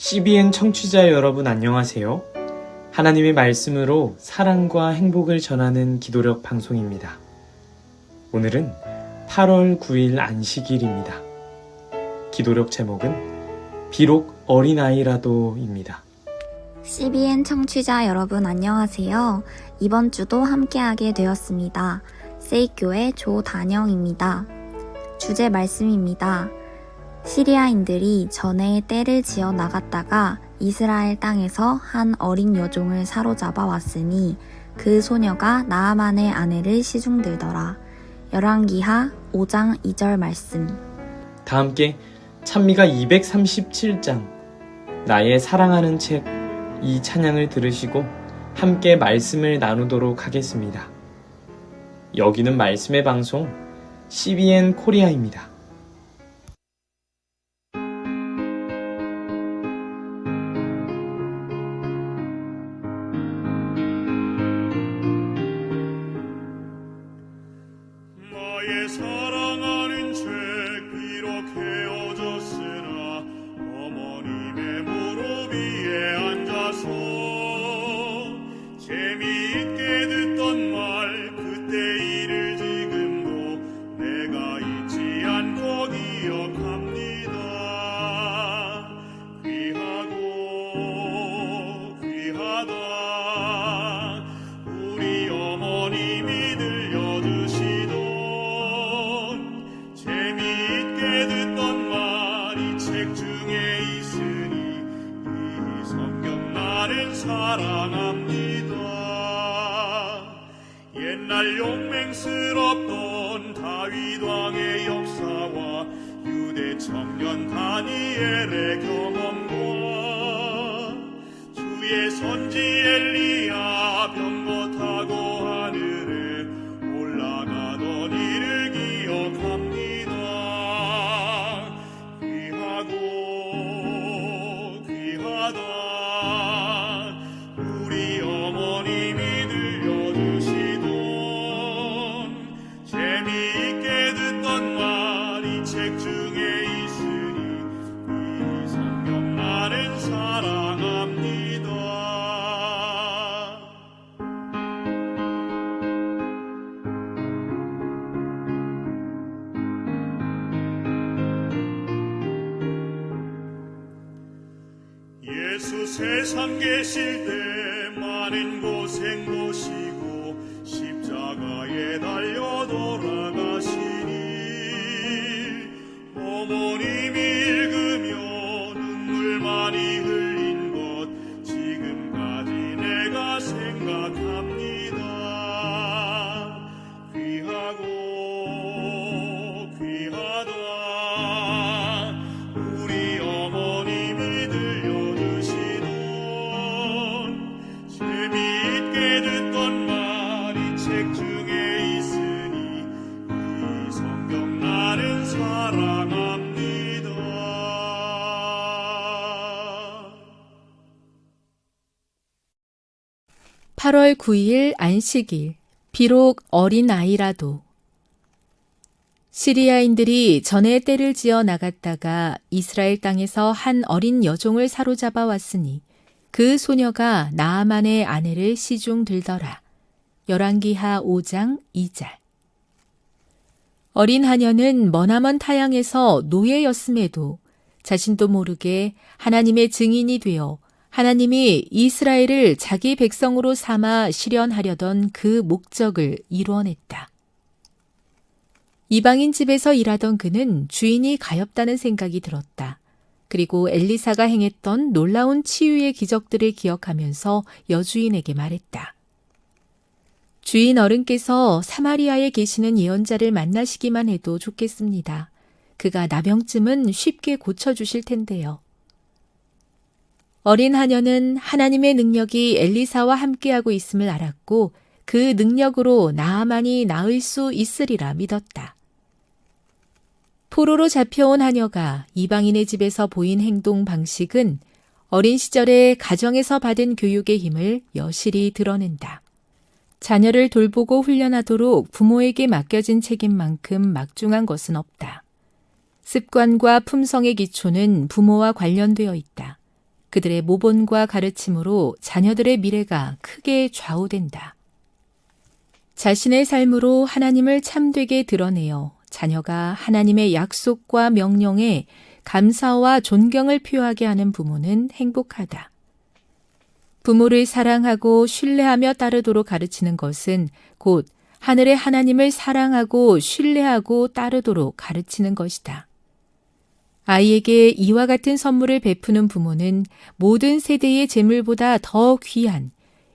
CBN 청취자 여러분 안녕하세요. 하나님의 말씀으로 사랑과 행복을 전하는 기도력 방송입니다. 오늘은 8월 9일 안식일입니다. 기도력 제목은 비록 어린아이라도입니다. CBN 청취자 여러분 안녕하세요. 이번 주도 함께하게 되었습니다. 세이교회 조단영입니다. 주제 말씀입니다. 시리아인들이 전에 떼를 지어 나갔다가 이스라엘 땅에서 한 어린 여종을 사로잡아 왔으니 그 소녀가 나아만의 아내를 시중들더라. 열왕기하 5장 2절 말씀. 다 함께 찬미가 237장 나의 사랑하는 책 이 찬양을 들으시고 함께 말씀을 나누도록 하겠습니다. 여기는 말씀의 방송 CBN 코리아입니다. 나의 사랑하는 죄 비록 헤어졌으나 어머님의 무릎 위에 앉아서 재미있게 듣던 말 그때 일을 지금도 내가 잊지 않고 기억합니다. 귀하고 귀하다 우리 어머님이 들려주시던 재미있게 듣던 말이 책 중에 있으니 이 성경 나를 사랑합니다. 옛날 용맹스럽던 다윗 왕의 역사와 유대 청년 다니엘의 경험과 주의 선지 엘리야 병거 타고 하늘에 올라가던 이를 기억합니다. 귀하고 귀하다 우리 어머님이 들려주시던 재미있게 듣던 말이 책 중에 있으니 이 성경 나는 사랑합니다. 예수 세상 계실 때 많은 고생 보시고 십자가에 달려 돌아가시니 어머님이 읽으며 눈물 많이 흘린 것 지금까지 내가 생각합니다. 귀하고 귀하다 우리 어머님이 들려주시던 재미있게 듣던 말이 책 중에 있으니 이 성경 나는 사랑합니다. 8월 9일 안식일, 비록 어린아이라도. 시리아인들이 전에 떼를 지어 나갔다가 이스라엘 땅에서 한 어린 여종을 사로잡아 왔으니 그 소녀가 나아만의 아내를 시중 들더라. 열왕기하 5장 2절. 어린 하녀는 머나먼 타향에서 노예였음에도 자신도 모르게 하나님의 증인이 되어 하나님이 이스라엘을 자기 백성으로 삼아 실현하려던 그 목적을 이루어냈다. 이방인 집에서 일하던 그는 주인이 가엾다는 생각이 들었다. 그리고 엘리사가 행했던 놀라운 치유의 기적들을 기억하면서 여주인에게 말했다. 주인 어른께서 사마리아에 계시는 예언자를 만나시기만 해도 좋겠습니다. 그가 나병쯤은 쉽게 고쳐주실 텐데요. 어린 하녀는 하나님의 능력이 엘리사와 함께하고 있음을 알았고 그 능력으로 나아만이 나을 수 있으리라 믿었다. 포로로 잡혀온 하녀가 이방인의 집에서 보인 행동 방식은 어린 시절에 가정에서 받은 교육의 힘을 여실히 드러낸다. 자녀를 돌보고 훈련하도록 부모에게 맡겨진 책임만큼 막중한 것은 없다. 습관과 품성의 기초는 부모와 관련되어 있다. 그들의 모본과 가르침으로 자녀들의 미래가 크게 좌우된다. 자신의 삶으로 하나님을 참되게 드러내어 자녀가 하나님의 약속과 명령에 감사와 존경을 표하게 하는 부모는 행복하다. 부모를 사랑하고 신뢰하며 따르도록 가르치는 것은 곧 하늘의 하나님을 사랑하고 신뢰하고 따르도록 가르치는 것이다. 아이에게 이와 같은 선물을 베푸는 부모는 모든 세대의 재물보다 더 귀한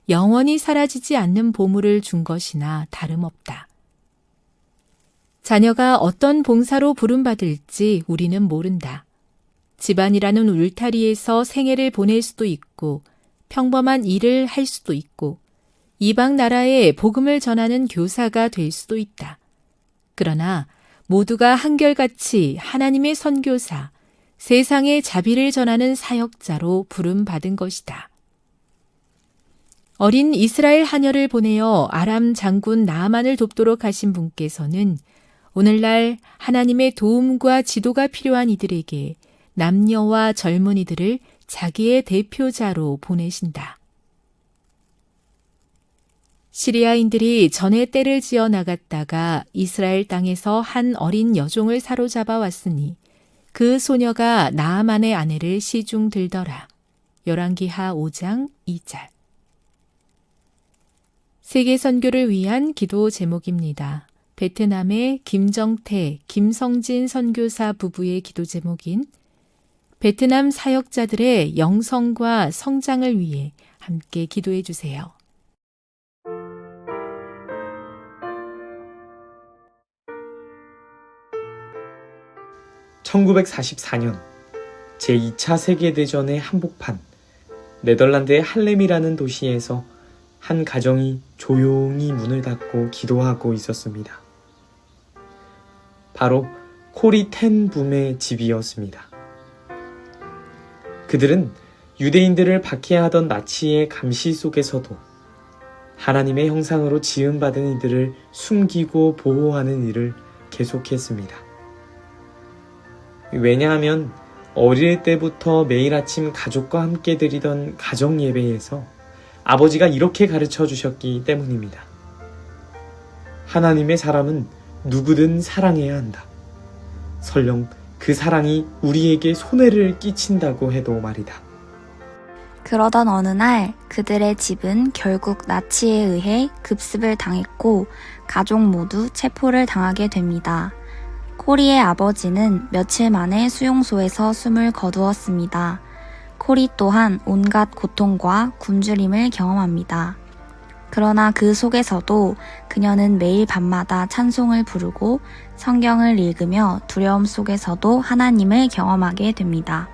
영원히 사라지지 않는 보물을 준 것이나 다름없다. 자녀가 어떤 봉사로 부름받을지 우리는 모른다. 집안이라는 울타리에서 생애를 보낼 수도 있고 평범한 일을 할 수도 있고 이방 나라에 복음을 전하는 교사가 될 수도 있다. 그러나 모두가 한결같이 하나님의 선교사, 세상의 자비를 전하는 사역자로 부름받은 것이다. 어린 이스라엘 하녀를 보내어 아람 장군 나아만을 돕도록 하신 분께서는 오늘날 하나님의 도움과 지도가 필요한 이들에게 남녀와 젊은이들을 자기의 대표자로 보내신다. 시리아인들이 전에 떼를 지어 나갔다가 이스라엘 땅에서 한 어린 여종을 사로잡아 왔으니 그 소녀가 나아만의 아내를 시중 들더라. 열왕기하 5장 2절. 세계 선교를 위한 기도 제목입니다. 베트남의 김정태, 김성진 선교사 부부의 기도 제목인 베트남 사역자들의 영성과 성장을 위해 함께 기도해 주세요. (1944년) 제2차 세계대전의 한복판 네덜란드의 할렘이라는 도시에서 한 가정이 조용히 문을 닫고 기도하고 있었습니다. 바로 코리 텐 붐의 집이었습니다. 그들은 유대인들을 박해하던 나치의 감시 속에서도 하나님의 형상으로 지음받은 이들을 숨기고 보호하는 일을 계속했습니다. 왜냐하면 어릴 때부터 매일 아침 가족과 함께 드리던 가정 예배에서 아버지가 이렇게 가르쳐 주셨기 때문입니다. 하나님의 사람은 누구든 사랑해야 한다. 설령 그 사랑이 우리에게 손해를 끼친다고 해도 말이다. 그러던 어느 날 그들의 집은 결국 나치에 의해 급습을 당했고 가족 모두 체포를 당하게 됩니다. 코리의 아버지는 며칠 만에 수용소에서 숨을 거두었습니다. 코리 또한 온갖 고통과 굶주림을 경험합니다. 그러나 그 속에서도 그녀는 매일 밤마다 찬송을 부르고 성경을 읽으며 두려움 속에서도 하나님을 경험하게 됩니다.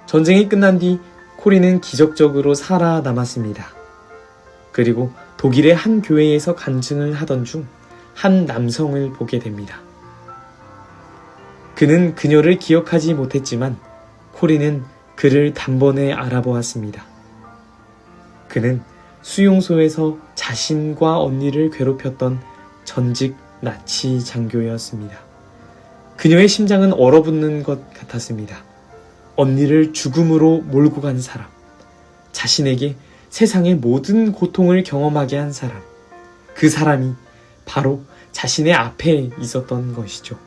전쟁이 끝난 뒤 코리는 기적적으로 살아남았습니다. 그리고 독일의 한 교회에서 간증을 하던 중 한 남성을 보게 됩니다. 그는 그녀를 기억하지 못했지만 코리는 그를 단번에 알아보았습니다. 그는 수용소에서 자신과 언니를 괴롭혔던 전직 나치 장교였습니다. 그녀의 심장은 얼어붙는 것 같았습니다. 언니를 죽음으로 몰고 간 사람, 자신에게 세상의 모든 고통을 경험하게 한 사람, 그 사람이 바로 자신의 앞에 있었던 것이죠.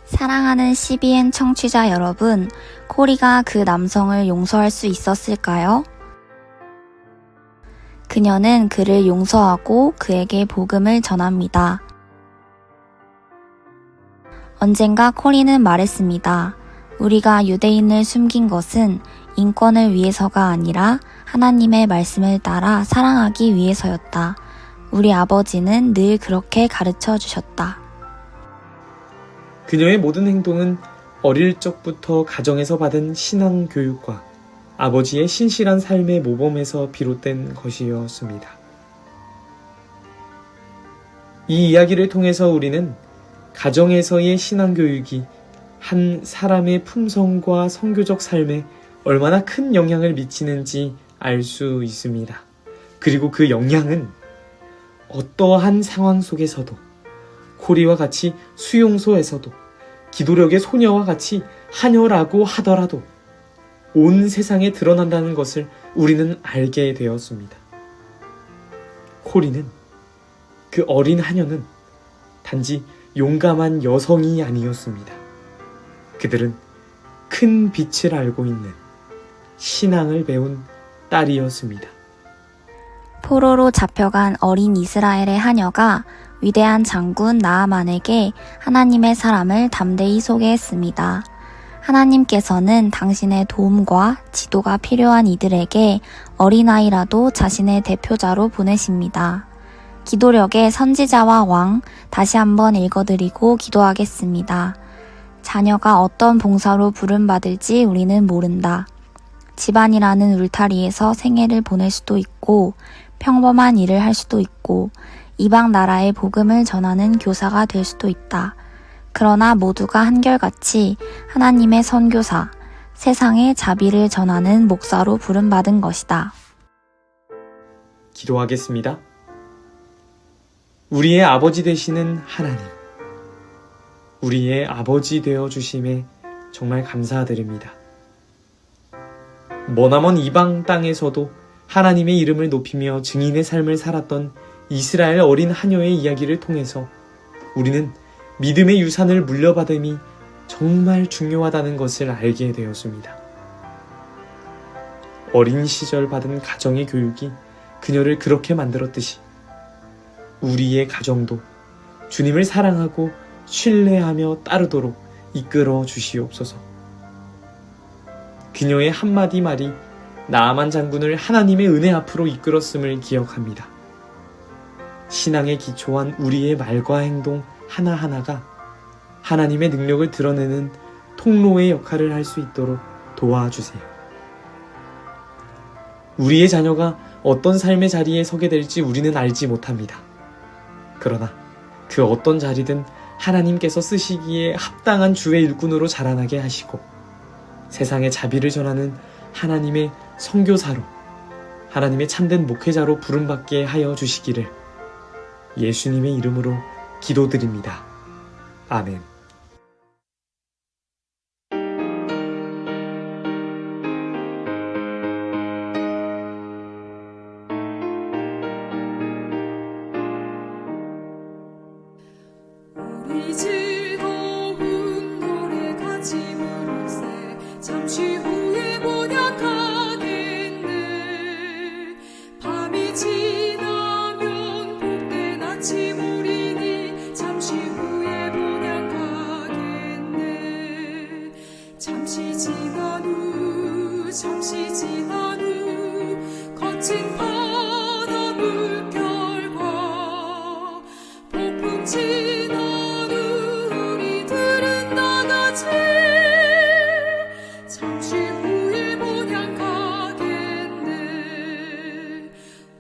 사랑하는 CBN 청취자 여러분, 코리가 그 남성을 용서할 수 있었을까요? 그녀는 그를 용서하고 그에게 복음을 전합니다. 언젠가 코리는 말했습니다. 우리가 유대인을 숨긴 것은 인권을 위해서가 아니라 하나님의 말씀을 따라 사랑하기 위해서였다. 우리 아버지는 늘 그렇게 가르쳐 주셨다. 그녀의 모든 행동은 어릴 적부터 가정에서 받은 신앙 교육과 아버지의 신실한 삶의 모범에서 비롯된 것이었습니다. 이 이야기를 통해서 우리는 가정에서의 신앙 교육이 한 사람의 품성과 선교적 삶에 얼마나 큰 영향을 미치는지 알 수 있습니다. 그리고 그 영향은 어떠한 상황 속에서도 코리와 같이 수용소에서도 기도력의 소녀와 같이 하녀라고 하더라도 온 세상에 드러난다는 것을 우리는 알게 되었습니다. 코리는, 그 어린 하녀는 단지 용감한 여성이 아니었습니다. 그들은 큰 빛을 알고 있는 신앙을 배운 딸이었습니다. 포로로 잡혀간 어린 이스라엘의 하녀가 위대한 장군 나아만에게 하나님의 사람을 담대히 소개했습니다. 하나님께서는 당신의 도움과 지도가 필요한 이들에게 어린아이라도 자신의 대표자로 보내십니다. 기도력의 선지자와 왕, 다시 한번 읽어드리고 기도하겠습니다. 자녀가 어떤 봉사로 부름받을지 우리는 모른다. 집안이라는 울타리에서 생애를 보낼 수도 있고, 평범한 일을 할 수도 있고, 이방 나라의 복음을 전하는 교사가 될 수도 있다. 그러나 모두가 한결같이 하나님의 선교사, 세상의 자비를 전하는 목사로 부름받은 것이다. 기도하겠습니다. 우리의 아버지 되시는 하나님, 우리의 아버지 되어 주심에 정말 감사드립니다. 머나먼 이방 땅에서도 하나님의 이름을 높이며 증인의 삶을 살았던 이스라엘 어린 하녀의 이야기를 통해서 우리는 믿음의 유산을 물려받음이 정말 중요하다는 것을 알게 되었습니다. 어린 시절 받은 가정의 교육이 그녀를 그렇게 만들었듯이 우리의 가정도 주님을 사랑하고 신뢰하며 따르도록 이끌어 주시옵소서. 그녀의 한마디 말이 나아만 장군을 하나님의 은혜 앞으로 이끌었음을 기억합니다. 신앙에 기초한 우리의 말과 행동 하나하나가 하나님의 능력을 드러내는 통로의 역할을 할 수 있도록 도와주세요. 우리의 자녀가 어떤 삶의 자리에 서게 될지 우리는 알지 못합니다. 그러나 그 어떤 자리든 하나님께서 쓰시기에 합당한 주의 일꾼으로 자라나게 하시고 세상의 자비를 전하는 하나님의 선교사로, 하나님의 참된 목회자로 부름받게 하여 주시기를 예수님의 이름으로 기도드립니다. 아멘. 우리 즐거운 노래 같이 부르세 잠시 후에 번약하겠네. 밤이 지나면 복된 아침 우리니 잠시 후에 번약하겠네. 잠시 지난 후 거친 바다 물결과 폭풍 지난 후 우리들은 나같이 잠시 후에 번향하겠네.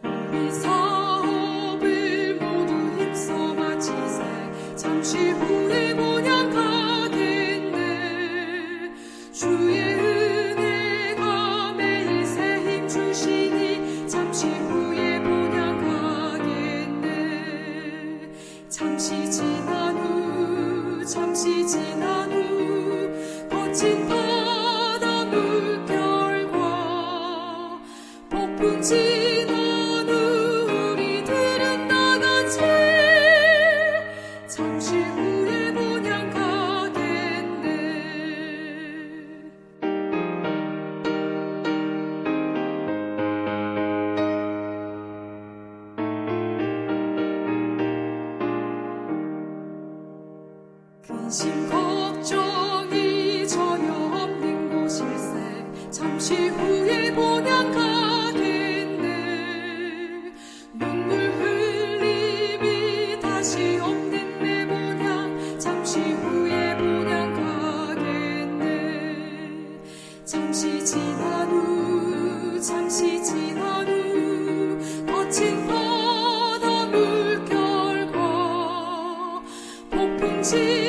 우리 사업을 모두 힘써 마치세 잠시 후에 번향하겠네. 주의 은혜가 매일 새 힘 주시니 잠시 후에 번향하겠네. 잠시 지난 후 거친 바다 물결과 폭풍 지난 후 우리들은 나같이 잠시 후에 번향하겠네. 근심 걱정이 전혀 없는 곳일세 잠시 후에 번향하겠네. 눈물 흘림이 다시 없는 내 번향 잠시 후에 번향하겠네. 잠시 지난 후 거친 바다 물결과 폭풍 지